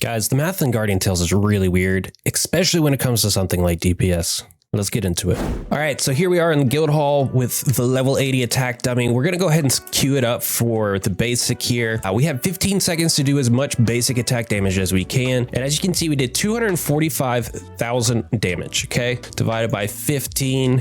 Guys, the math in Guardian Tales is really weird, especially when it comes to something like DPS. Let's get into it. All right, so here we are in the guild hall with the level 80 attack dummy. We're gonna go ahead and queue it up for the basic here. We have 15 seconds to do as much basic attack damage as we can. And as you can see, we did 245,000 damage, okay? Divided by 15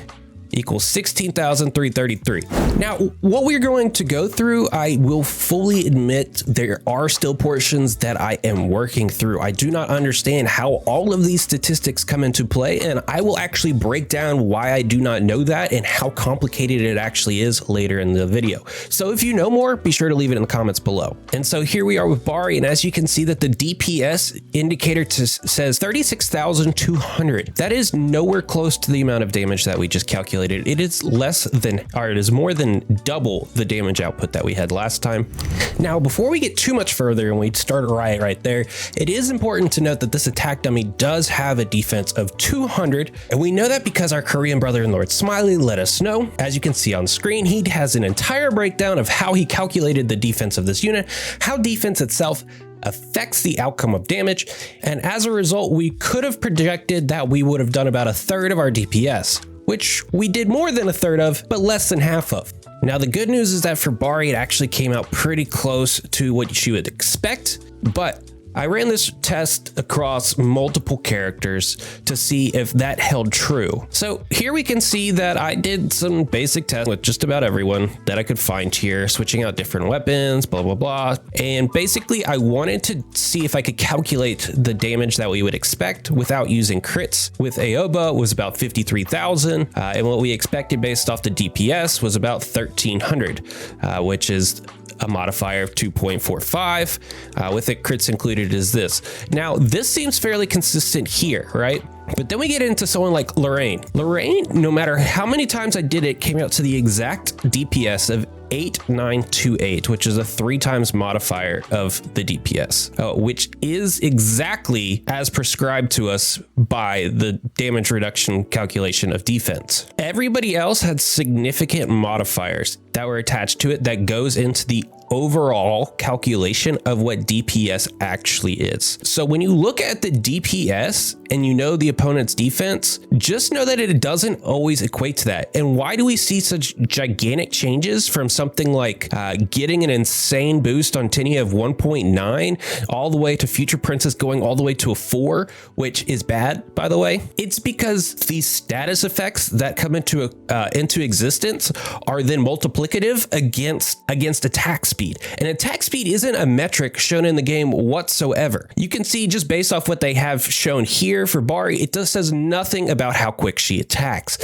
equals 16,333. Now, what we're going to go through, I will fully admit there are still portions that I am working through. I do not understand how all of these statistics come into play, and I will actually break down why I do not know that and how complicated it actually is later in the video. So if you know more, be sure to leave it in the comments below. And so here we are with Bari, and as you can see that the DPS indicator says 36,200. That is nowhere close to the amount of damage that we just calculated. It is less than, or it is more than double the damage output that we had last time. Now, before we get too much further and we start a riot right there, it is important to note that this attack dummy does have a defense of 200. And we know that because our Korean brother in Lord Smiley let us know. As you can see on screen, he has an entire breakdown of how he calculated the defense of this unit, how defense itself affects the outcome of damage, and as a result, we could have projected that we would have done about a third of our DPS, which we did more than a third of, but less than half of. Now, the good news is that for Bari, it actually came out pretty close to what you would expect, but I ran this test across multiple characters to see if that held true. So here we can see that I did some basic tests with just about everyone that I could find here, switching out different weapons, blah, blah, blah. And basically I wanted to see if I could calculate the damage that we would expect without using crits. With Aoba, it was about 53,000. And what we expected based off the DPS was about 1,300, which is a modifier of 2.45 with it crits included is this. Now, this seems fairly consistent here, right? But then we get into someone like Lorraine. Lorraine, no matter how many times I did it, came out to the exact DPS of 8928, which is a 3 times modifier of the DPS, which is exactly as prescribed to us by the damage reduction calculation of defense. Everybody else had significant modifiers that were attached to it that goes into the overall calculation of what DPS actually is. So when you look at the DPS and you know the opponent's defense, just know that it doesn't always equate to that. And why do we see such gigantic changes from something like getting an insane boost on Tinny of 1.9 all the way to Future Princess going all the way to a 4, which is bad, by the way? It's because these status effects that come into existence are then multiplicative against attack speed. And attack speed isn't a metric shown in the game whatsoever. You can see just based off what they have shown here for Bari, it just says nothing about how quick she attacks.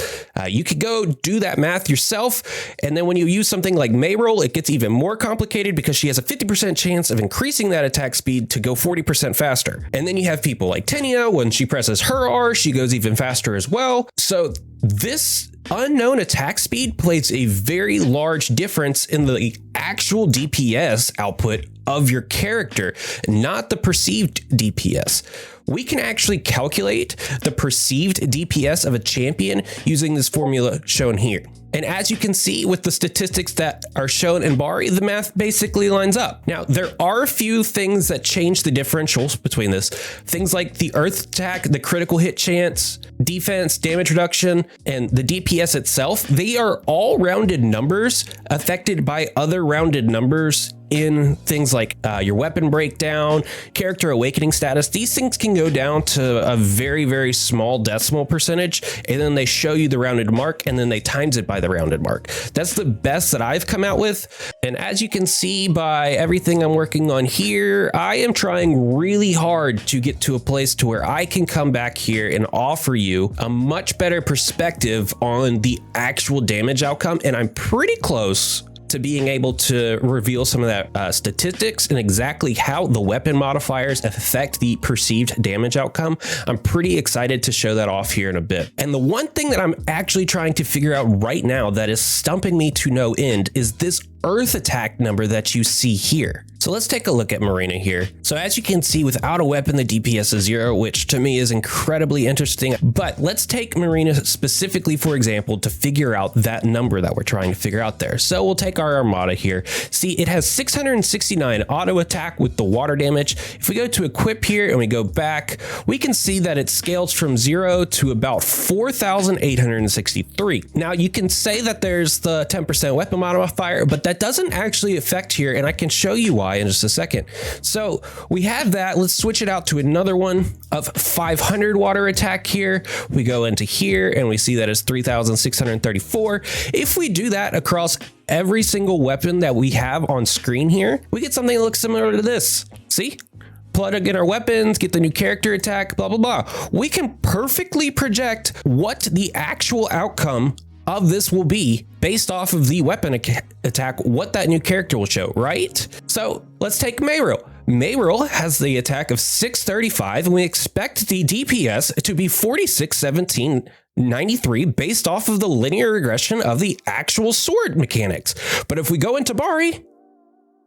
You could go do that math yourself, and then when you use something like Mayroll, it gets even more complicated because she has a 50% chance of increasing that attack speed to go 40% faster. And then you have people like Tenia, when she presses her R, she goes even faster as well. So this unknown attack speed plays a very large difference in the actual DPS output of your character, not the perceived DPS. We can actually calculate the perceived DPS of a champion using this formula shown here. And as you can see with the statistics that are shown in Bari, the math basically lines up. Now, there are a few things that change the differentials between this. Things like the earth attack, the critical hit chance, defense, damage reduction, and the DPS itself. They are all rounded numbers affected by other rounded numbers in things like your weapon breakdown, character awakening status. These things can go down to a very, very small decimal percentage, and then they show you the rounded mark, and then they times it by the rounded mark. That's the best that I've come out with. And as you can see by everything I'm working on here, I am trying really hard to get to a place to where I can come back here and offer you a much better perspective on the actual damage outcome. And I'm pretty close to being able to reveal some of that statistics and exactly how the weapon modifiers affect the perceived damage outcome. I'm pretty excited to show that off here in a bit. And the one thing that I'm actually trying to figure out right now that is stumping me to no end is this earth attack number that you see here. So let's take a look at Marina here. So as you can see, without a weapon, the DPS is 0, which to me is incredibly interesting. But let's take Marina specifically, for example, to figure out that number that we're trying to figure out there. So we'll take our Armada here. See, it has 669 auto attack with the water damage. If we go to equip here and we go back, we can see that it scales from 0 to about 4,863. Now you can say that there's the 10% weapon modifier, but that doesn't actually affect here, and I can show you why in just a second. So we have that. Let's switch it out to another one of 500 water attack here. We go into here and we see that it's 3,634. If we do that across every single weapon that we have on screen here, we get something that looks similar to this. See? Plug in our weapons, get the new character attack, blah, blah, blah. We can perfectly project what the actual outcome of this will be based off of the weapon attack, what that new character will show, right? So let's take Mayrill. Mayrill has the attack of 635, and we expect the DPS to be 461793 based off of the linear regression of the actual sword mechanics. But if we go into Bari,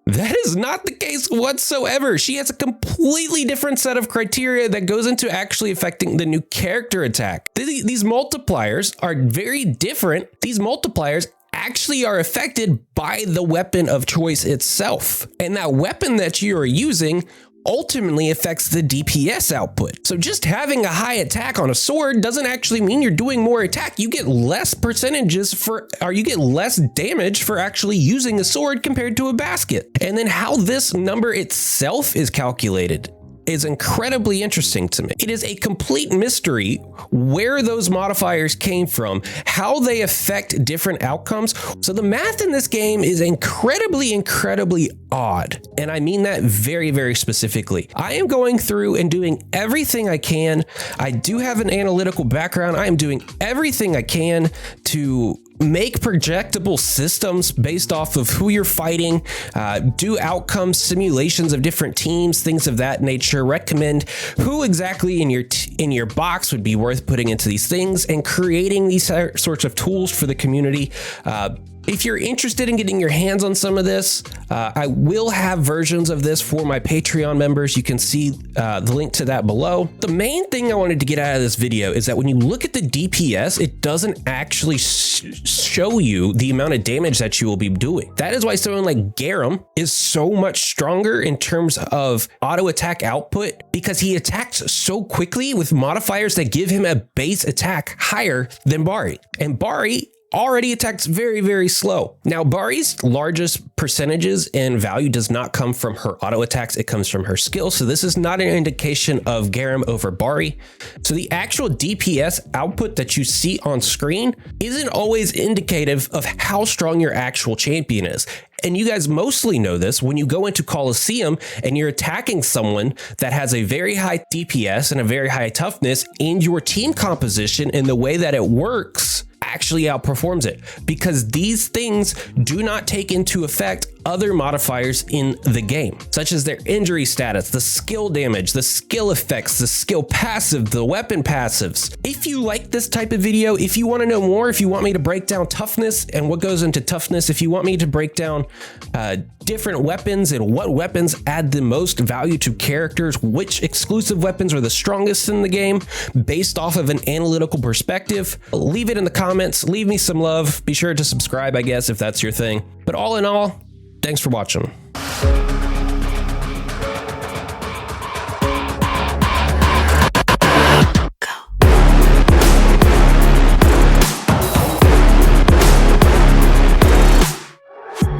that is not the case whatsoever. She has a completely different set of criteria that goes into actually affecting the new character attack. These multipliers are very different. These multipliers actually are affected by the weapon of choice itself. And that weapon that you are using ultimately affects the DPS output. So just having a high attack on a sword doesn't actually mean you're doing more attack. You get less percentages you get less damage for actually using a sword compared to a basket. And then how this number itself is calculated is incredibly interesting to me. It is a complete mystery where those modifiers came from, how they affect different outcomes. So the math in this game is incredibly odd. And I mean that very, very specifically. I am going through and doing everything I can. I do have an analytical background. I am doing everything I can to make projectable systems based off of who you're fighting, do outcome simulations of different teams, things of that nature, recommend who exactly in your box would be worth putting into these things, and creating these sorts of tools for the community. If you're interested in getting your hands on some of this, I will have versions of this for my Patreon members. You can see the link to that below. The main thing I wanted to get out of this video is that when you look at the DPS, it doesn't actually show you the amount of damage that you will be doing. That is why someone like Garam is so much stronger in terms of auto attack output, because he attacks so quickly with modifiers that give him a base attack higher than Bari. And Bari already attacks very, very slow. Now, Bari's largest percentages and value does not come from her auto attacks. It comes from her skill. So this is not an indication of Garam over Bari. So the actual DPS output that you see on screen isn't always indicative of how strong your actual champion is. And you guys mostly know this when you go into Coliseum and you're attacking someone that has a very high DPS and a very high toughness, and your team composition and the way that it works actually outperforms it, because these things do not take into effect other modifiers in the game, such as their injury status, the skill damage, the skill effects, the skill passive, the weapon passives. If you like this type of video, if you want to know more, if you want me to break down toughness and what goes into toughness, if you want me to break down different weapons and what weapons add the most value to characters, which exclusive weapons are the strongest in the game based off of an analytical perspective, leave it in the comments, leave me some love. Be sure to subscribe, I guess, if that's your thing. But all in all, thanks for watching.